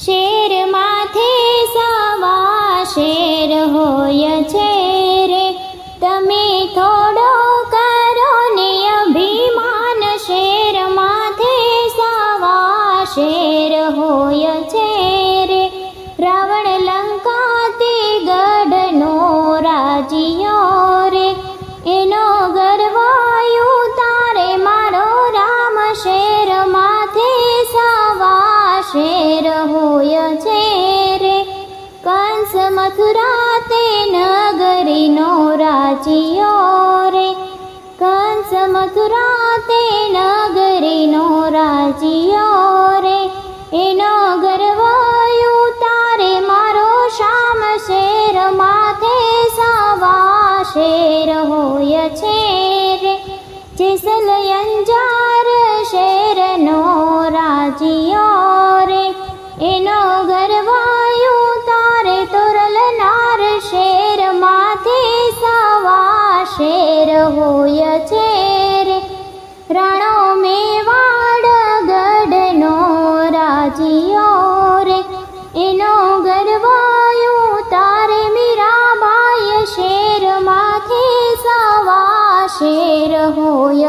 Share માથે સવા share હોય છે રે, તમે થોડો કરો ને અભિમાન, શેર માથે સવા શેર હોય છે રે. રાવણ લંકાથી ગઢનો રાજીયો રે, એનો ગર્વ ઉતારે મારો રામ, શેર માથે સવા શેર હોય છે રે. કંસ મથુરા તે નગરીનો રાજીયો રે, કંસ મથુરા તે નગરીનો રાજીયો રે, એનો ગર્વ ઉતારે મારો શ્યામ, શેર માથે સવા શેર હોય છે રે. જેસલયંજાર શેરનો રાજીયો રે, એનો ગર્વ ઉતારે તોરલનાર, શેર માથે સવા શેર હોય છે રે. રાણો મેવાડ ગઢનો રાજીયો રે, એનો ગર્વ ઉતારે મીરાબાઈ, શેર માથે સવા શેર હોય